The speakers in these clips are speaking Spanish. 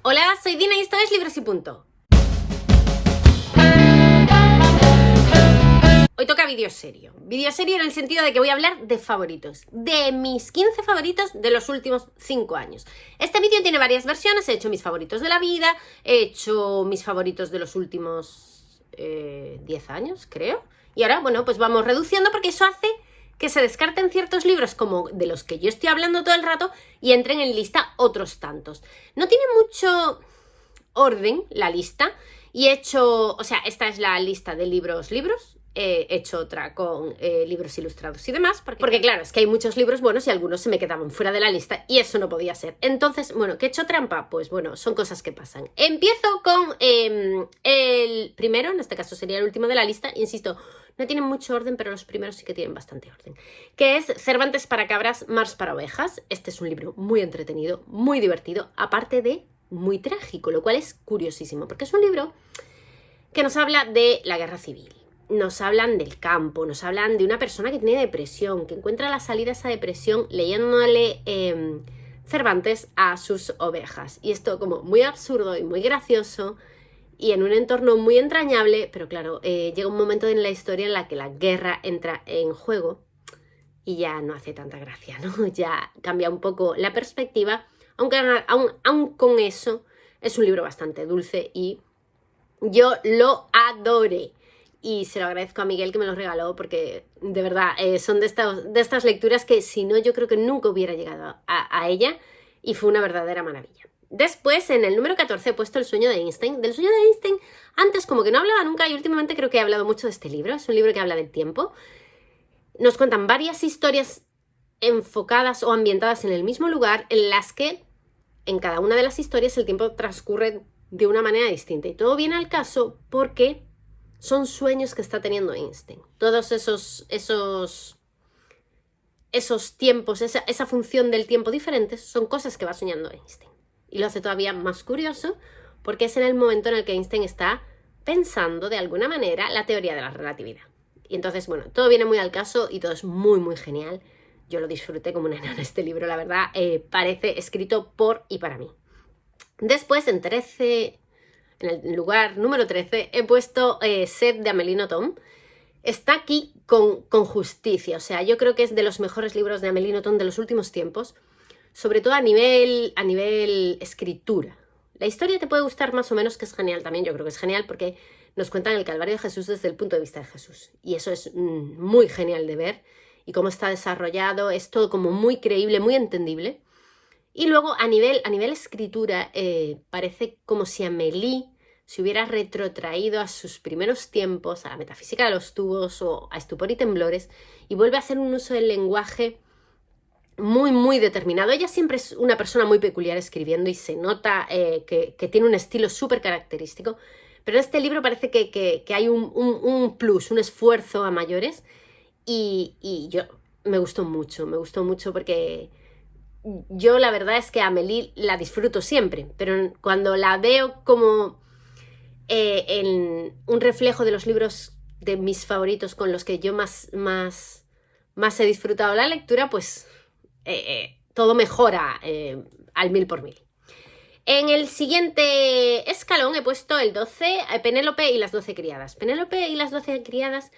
Hola, soy Dina y esto es Libros y Punto. Hoy toca vídeo serio. Vídeo serio en el sentido de que voy a hablar de favoritos. De mis 15 favoritos de los últimos 5 años. Este vídeo tiene varias versiones. He hecho mis favoritos de la vida. He hecho mis favoritos de los últimos 10 años, creo. Y ahora, bueno, pues vamos reduciendo porque eso hace que se descarten ciertos libros como de los que yo estoy hablando todo el rato y entren en lista otros tantos. No tiene mucho orden la lista y he hecho, o sea, esta es la lista de libros. He hecho otra con libros ilustrados y demás, porque claro, es que hay muchos libros buenos y algunos se me quedaban fuera de la lista y eso no podía ser. Entonces, bueno, ¿qué he hecho trampa? Pues bueno, son cosas que pasan. Empiezo con el primero, en este caso sería el último de la lista, insisto, no tienen mucho orden, pero los primeros sí que tienen bastante orden, que es Cervantes para cabras, Mars para ovejas. Este es un libro muy entretenido, muy divertido, aparte de muy trágico, lo cual es curiosísimo, porque es un libro que nos habla de la guerra civil. Nos hablan del campo, nos hablan de una persona que tiene depresión, que encuentra la salida a esa depresión leyéndole Cervantes a sus ovejas. Y esto como muy absurdo y muy gracioso y en un entorno muy entrañable, pero claro, llega un momento en la historia en la que la guerra entra en juego y ya no hace tanta gracia, ¿no? Ya cambia un poco la perspectiva, aunque aún con eso es un libro bastante dulce y yo lo adoré. Y se lo agradezco a Miguel que me lo regaló porque de verdad son de estas lecturas que si no yo creo que nunca hubiera llegado a ella y fue una verdadera maravilla. Después en el número 14 he puesto El sueño de Einstein. Del sueño de Einstein antes como que no hablaba nunca y últimamente creo que he hablado mucho de este libro. Es un libro que habla del tiempo. Nos cuentan varias historias enfocadas o ambientadas en el mismo lugar en las que en cada una de las historias el tiempo transcurre de una manera distinta. Y todo viene al caso porque son sueños que está teniendo Einstein. Todos esos tiempos, esa función del tiempo diferentes, son cosas que va soñando Einstein. Y lo hace todavía más curioso porque es en el momento en el que Einstein está pensando de alguna manera la teoría de la relatividad. Y entonces, bueno, todo viene muy al caso y todo es muy, muy genial. Yo lo disfruté como una enana este libro, la verdad. Parece escrito por y para mí. Después, en el lugar número 13 he puesto Sed de Amélie Nothomb. Está aquí con justicia, o sea, yo creo que es de los mejores libros de Amélie Nothomb de los últimos tiempos, sobre todo a nivel escritura. La historia te puede gustar más o menos, que es genial también, yo creo que es genial porque nos cuentan el Calvario de Jesús desde el punto de vista de Jesús y eso es muy genial de ver y cómo está desarrollado, es todo como muy creíble, muy entendible. Y luego a nivel escritura parece como si Amélie se hubiera retrotraído a sus primeros tiempos, a la metafísica de los tubos o a Estupor y temblores y vuelve a hacer un uso del lenguaje muy, muy determinado. Ella siempre es una persona muy peculiar escribiendo y se nota que tiene un estilo súper característico, pero en este libro parece que hay un plus, un esfuerzo a mayores y yo me gustó mucho porque yo la verdad es que a Amélie la disfruto siempre, pero cuando la veo como en un reflejo de los libros de mis favoritos con los que yo más he disfrutado la lectura, pues todo mejora al 1000 por 1000. En el siguiente escalón he puesto el 12, Penélope y las 12 criadas. Penélope y las 12 criadas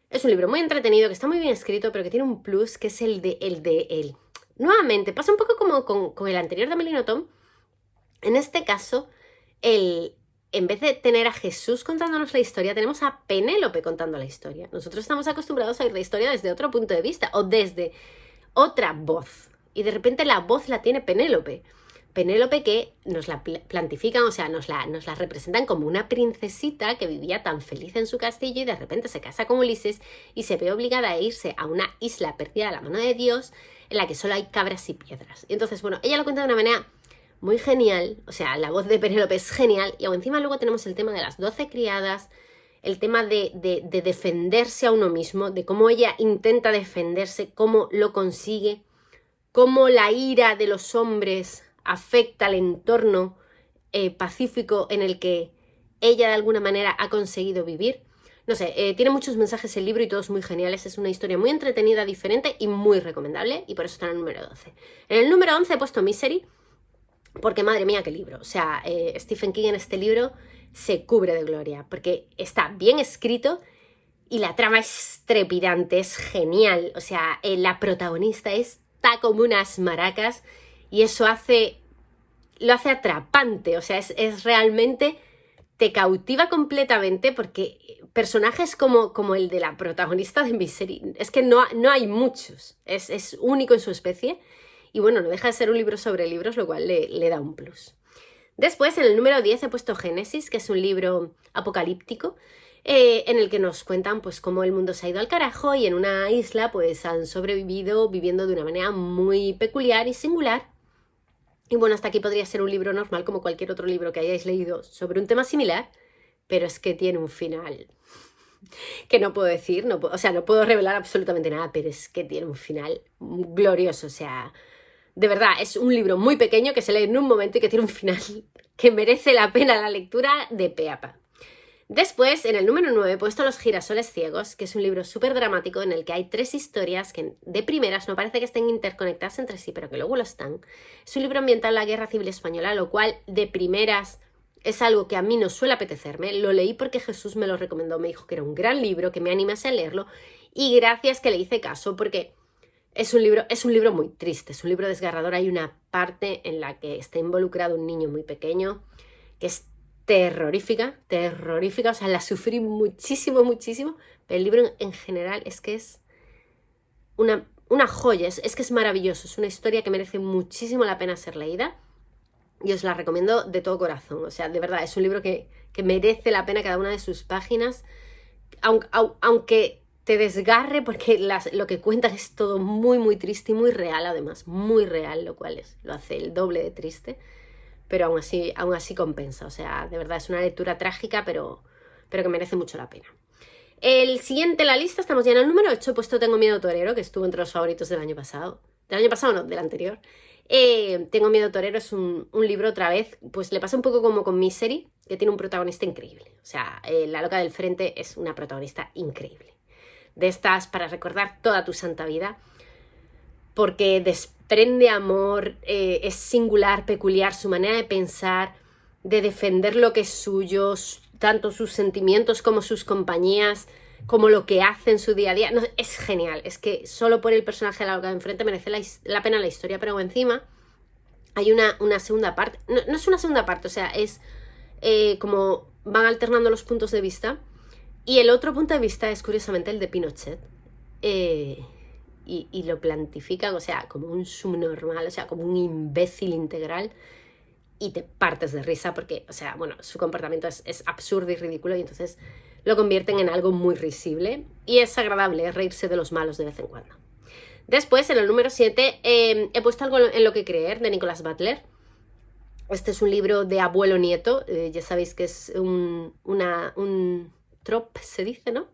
es un libro muy entretenido, que está muy bien escrito, pero que tiene un plus, que es el de él. Nuevamente, pasa un poco como con el anterior de Amélie Nothomb. En este caso, en vez de tener a Jesús contándonos la historia, tenemos a Penélope contando la historia. Nosotros estamos acostumbrados a oír la historia desde otro punto de vista o desde otra voz. Y de repente la voz la tiene Penélope. Penélope que nos la plantifican, o sea, nos la representan como una princesita que vivía tan feliz en su castillo y de repente se casa con Ulises y se ve obligada a irse a una isla perdida a la mano de Dios en la que solo hay cabras y piedras. Y entonces, bueno, ella lo cuenta de una manera muy genial, o sea, la voz de Penélope es genial y aún encima luego tenemos el tema de las 12 criadas, el tema de defenderse a uno mismo, de cómo ella intenta defenderse, cómo lo consigue, cómo la ira de los hombres afecta al entorno pacífico en el que ella de alguna manera ha conseguido vivir. No sé, tiene muchos mensajes el libro y todos muy geniales. Es una historia muy entretenida, diferente y muy recomendable y por eso está en el número 12. En el número 11 he puesto Misery porque madre mía, qué libro. O sea, Stephen King en este libro se cubre de gloria, porque está bien escrito y la trama es trepidante, es genial. O sea, la protagonista está como unas maracas y eso lo hace atrapante. O sea, es realmente, te cautiva completamente porque personajes como el de la protagonista de Misery, es que no hay muchos, es único en su especie. Y bueno, no deja de ser un libro sobre libros, lo cual le da un plus. Después, en el número 10 he puesto Génesis, que es un libro apocalíptico, en el que nos cuentan pues cómo el mundo se ha ido al carajo y en una isla pues han sobrevivido viviendo de una manera muy peculiar y singular. Y bueno, hasta aquí podría ser un libro normal como cualquier otro libro que hayáis leído sobre un tema similar, pero es que tiene un final que no puedo decir, no puedo revelar absolutamente nada, pero es que tiene un final glorioso. O sea, de verdad, es un libro muy pequeño que se lee en un momento y que tiene un final que merece la pena la lectura de pe a pa. Después, en el número 9 he puesto Los girasoles ciegos, que es un libro súper dramático en el que hay 3 historias que de primeras no parece que estén interconectadas entre sí, pero que luego lo están. Es un libro ambientado en la Guerra Civil Española, lo cual de primeras es algo que a mí no suele apetecerme. Lo leí porque Jesús me lo recomendó, me dijo que era un gran libro, que me animase a leerlo, y gracias que le hice caso, porque es un libro muy triste, es un libro desgarrador. Hay una parte en la que está involucrado un niño muy pequeño que es terrorífica, o sea, la sufrí muchísimo, pero el libro en general es que es una joya, es que es maravilloso, es una historia que merece muchísimo la pena ser leída y os la recomiendo de todo corazón. O sea, de verdad, es un libro que merece la pena cada una de sus páginas, aunque te desgarre, porque lo que cuentan es todo muy triste y muy real, además, muy real, lo cual lo hace el doble de triste. Pero aún así compensa. O sea, de verdad es una lectura trágica, pero que merece mucho la pena. El siguiente en la lista, estamos ya en el número 8, puesto Tengo miedo torero, que estuvo entre los favoritos del año pasado. Del año pasado no, del anterior. Tengo miedo torero es un libro otra vez, pues le pasa un poco como con Misery, que tiene un protagonista increíble. O sea, la loca del frente es una protagonista increíble. De estas para recordar toda tu santa vida, porque desprende amor, es singular, peculiar, su manera de pensar, de defender lo que es suyo, tanto sus sentimientos como sus compañías, como lo que hace en su día a día. No, es genial, es que solo por el personaje de la loca de enfrente merece la pena la historia, pero encima hay una segunda parte, no es una segunda parte, o sea, es como van alternando los puntos de vista, y el otro punto de vista es curiosamente el de Pinochet, y lo plantifican, o sea, como un subnormal, o sea, como un imbécil integral, y te partes de risa porque, o sea, bueno, su comportamiento es absurdo y ridículo, y entonces lo convierten en algo muy risible, y es agradable reírse de los malos de vez en cuando. Después, en el número 7, he puesto Algo en lo que creer, de Nicholas Butler. Este es un libro de abuelo-nieto, ya sabéis que es un trope, se dice, ¿no?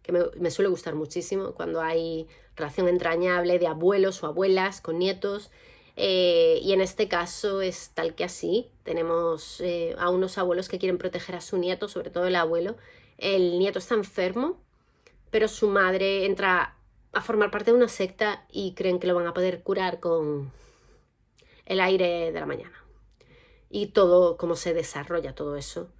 Que me suele gustar muchísimo cuando hay relación entrañable de abuelos o abuelas con nietos, y en este caso es tal que así. Tenemos a unos abuelos que quieren proteger a su nieto, sobre todo el abuelo. El nieto está enfermo, pero su madre entra a formar parte de una secta y creen que lo van a poder curar con el aire de la mañana. Y todo, cómo se desarrolla todo eso,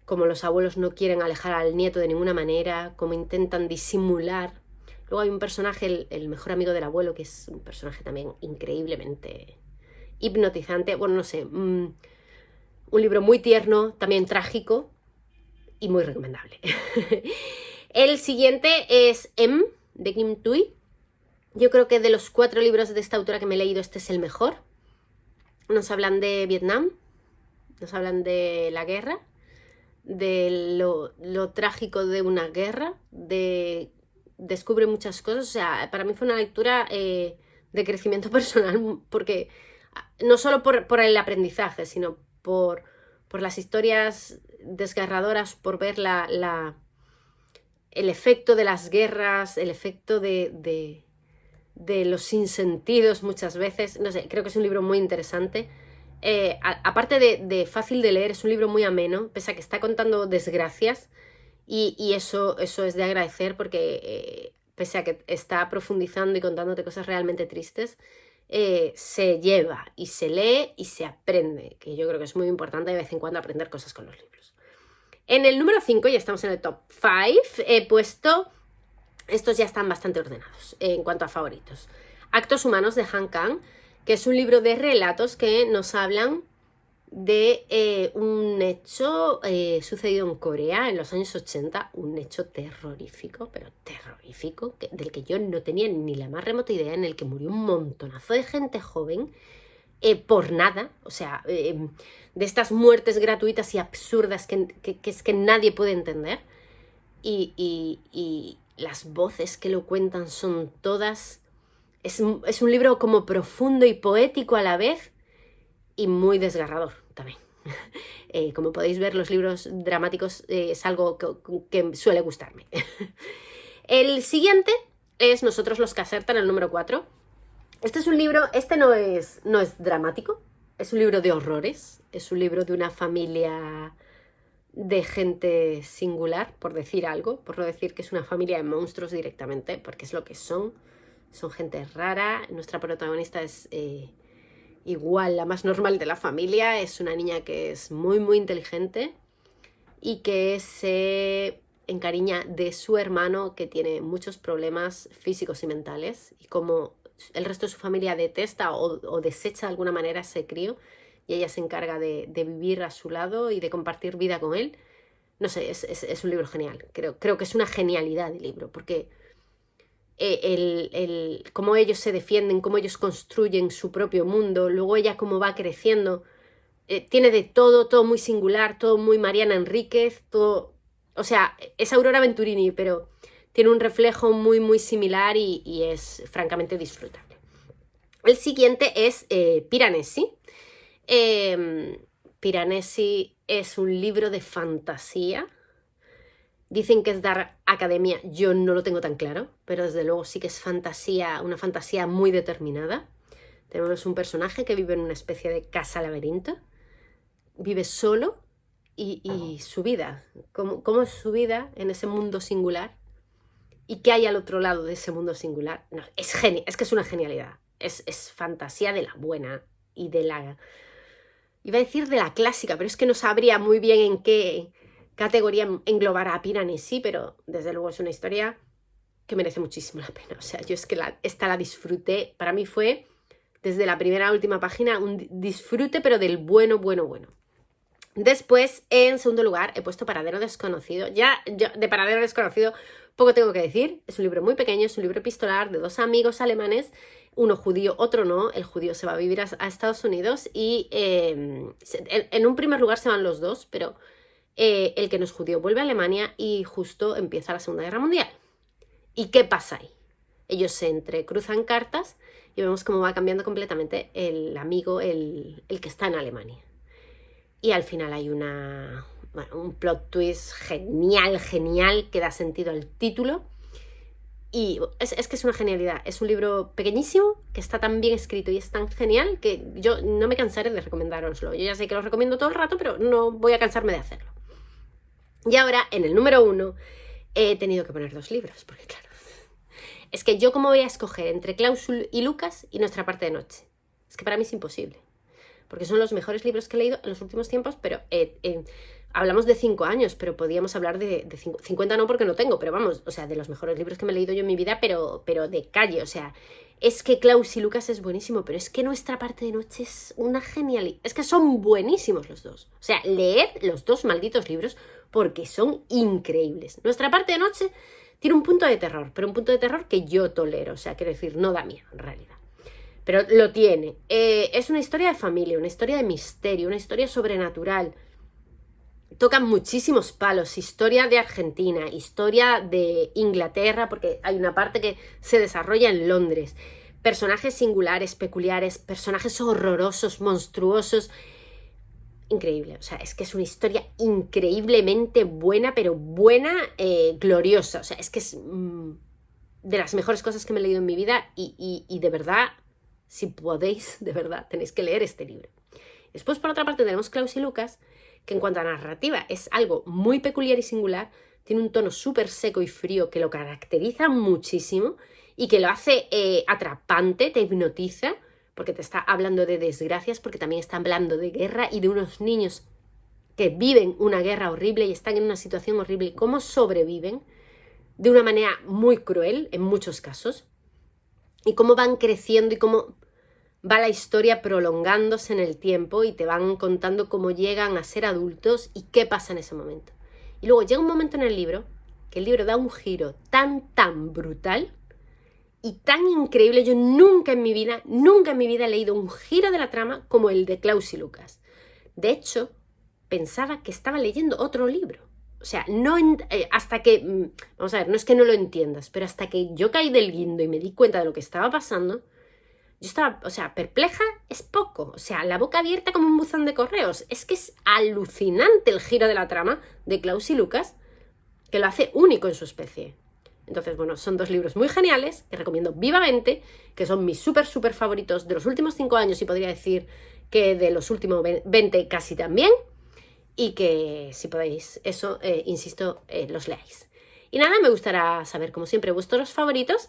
como los abuelos no quieren alejar al nieto de ninguna manera, como intentan disimular. Luego hay un personaje, el mejor amigo del abuelo, que es un personaje también increíblemente hipnotizante. Bueno, no sé, un libro muy tierno, también trágico y muy recomendable. El siguiente es M, de Kim Thuy. Yo creo que de los 4 libros de esta autora que me he leído, este es el mejor. Nos hablan de Vietnam, nos hablan de la guerra, de lo trágico de una guerra, descubre muchas cosas. O sea, para mí fue una lectura de crecimiento personal, porque no solo por el aprendizaje, sino por las historias desgarradoras, por ver el efecto de las guerras, el efecto de los sinsentidos muchas veces. No sé, creo que es un libro muy interesante. Aparte de fácil de leer, es un libro muy ameno, pese a que está contando desgracias, y eso es de agradecer, porque pese a que está profundizando y contándote cosas realmente tristes, se lleva y se lee y se aprende, que yo creo que es muy importante de vez en cuando aprender cosas con los libros. En el número 5, ya estamos en el top 5, he puesto, estos ya están bastante ordenados en cuanto a favoritos. Actos humanos de Han Kang, que es un libro de relatos que nos hablan de un hecho sucedido en Corea en los años 80, un hecho terrorífico, pero terrorífico, del que yo no tenía ni la más remota idea, en el que murió un montonazo de gente joven por nada, o sea, de estas muertes gratuitas y absurdas que es que nadie puede entender, y las voces que lo cuentan son todas... Es un libro como profundo y poético a la vez y muy desgarrador también. Como podéis ver, los libros dramáticos es algo que suele gustarme. El siguiente es Nosotros los que acertan, el número 4. Este es un libro, no es dramático, es un libro de horrores, es un libro de una familia de gente singular, por decir algo, por no decir que es una familia de monstruos directamente, porque es lo que son gente rara. Nuestra protagonista es igual la más normal de la familia, es una niña que es muy muy inteligente y que se encariña de su hermano, que tiene muchos problemas físicos y mentales, y como el resto de su familia detesta o desecha de alguna manera a ese crío, y ella se encarga de vivir a su lado y de compartir vida con él. No sé, es un libro genial, creo que es una genialidad de libro, porque cómo ellos se defienden, cómo ellos construyen su propio mundo, luego ella cómo va creciendo, tiene de todo muy singular, todo muy Mariana Enríquez, todo, o sea, es Aurora Venturini, pero tiene un reflejo muy muy similar y es francamente disfrutable. El siguiente es Piranesi. Piranesi es un libro de fantasía. Dicen que es Dark Academia, yo no lo tengo tan claro, pero desde luego sí que es fantasía, una fantasía muy determinada. Tenemos un personaje que vive en una especie de casa laberinto, vive solo y su vida, cómo es su vida en ese mundo singular y qué hay al otro lado de ese mundo singular. No, es que es una genialidad, es fantasía de la buena y de la... Iba a decir de la clásica, pero es que no sabría muy bien en qué categoría englobar a Piranesi, pero desde luego es una historia que merece muchísimo la pena. O sea, yo es que esta la disfruté, para mí fue desde la primera a la última página un disfrute, pero del bueno. Después, en segundo lugar, he puesto Paradero Desconocido. Ya de Paradero Desconocido poco tengo que decir, es un libro muy pequeño, es un libro epistolar de dos amigos alemanes, uno judío, otro no. El judío se va a vivir a Estados Unidos y en un primer lugar se van los dos, pero el que no es judío vuelve a Alemania y justo empieza la Segunda Guerra Mundial. ¿Y qué pasa ahí? Ellos se entrecruzan cartas y vemos cómo va cambiando completamente el amigo, el que está en Alemania. Y al final hay un plot twist genial que da sentido al título. Y es que es una genialidad. Es un libro pequeñísimo que está tan bien escrito y es tan genial que yo no me cansaré de recomendároslo. Yo ya sé que lo recomiendo todo el rato, pero no voy a cansarme de hacerlo. Y ahora, en el número 1, he tenido que poner 2 libros, porque claro, es que yo cómo voy a escoger entre Klaus y Lucas y Nuestra parte de noche. Es que para mí es imposible, porque son los mejores libros que he leído en los últimos tiempos, pero hablamos de 5 años, pero podíamos hablar de 50 no, porque no tengo, pero vamos, o sea, de los mejores libros que me he leído yo en mi vida, pero de calle, o sea, es que Klaus y Lucas es buenísimo, pero es que Nuestra parte de noche es una genialidad, es que son buenísimos los dos, o sea, leed los 2 malditos libros porque son increíbles. Nuestra parte de noche tiene un punto de terror, pero un punto de terror que yo tolero, o sea, quiero decir, no da miedo en realidad. Pero lo tiene. Es una historia de familia, una historia de misterio, una historia sobrenatural. Tocan muchísimos palos, historia de Argentina, historia de Inglaterra, porque hay una parte que se desarrolla en Londres. Personajes singulares, peculiares, personajes horrorosos, monstruosos. Increíble, o sea, es que es una historia increíblemente buena, pero buena, gloriosa. O sea, es que es de las mejores cosas que me he leído en mi vida y de verdad, si podéis, de verdad, tenéis que leer este libro. Después, por otra parte, tenemos Klaus y Lucas, que en cuanto a narrativa es algo muy peculiar y singular, tiene un tono súper seco y frío que lo caracteriza muchísimo y que lo hace atrapante, te hipnotiza, porque te está hablando de desgracias, porque también está hablando de guerra y de unos niños que viven una guerra horrible y están en una situación horrible y cómo sobreviven de una manera muy cruel en muchos casos, y cómo van creciendo y cómo va la historia prolongándose en el tiempo y te van contando cómo llegan a ser adultos y qué pasa en ese momento. Y luego llega un momento en el libro que el libro da un giro tan brutal y tan increíble. Yo nunca en mi vida he leído un giro de la trama como el de Klaus y Lucas. De hecho, pensaba que estaba leyendo otro libro. O sea, hasta que, vamos a ver, no es que no lo entiendas, pero hasta que yo caí del guindo y me di cuenta de lo que estaba pasando, yo estaba, perpleja es poco. O sea, la boca abierta como un buzón de correos. Es que es alucinante el giro de la trama de Klaus y Lucas, que lo hace único en su especie. Entonces, bueno, son 2 libros muy geniales que recomiendo vivamente, que son mis súper favoritos de los últimos 5 años y podría decir que de los últimos 20 casi también, y que si podéis, eso, insisto, los leáis. Y nada, me gustará saber, como siempre, vuestros favoritos,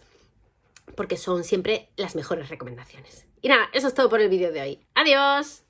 porque son siempre las mejores recomendaciones. Y nada, eso es todo por el vídeo de hoy. ¡Adiós!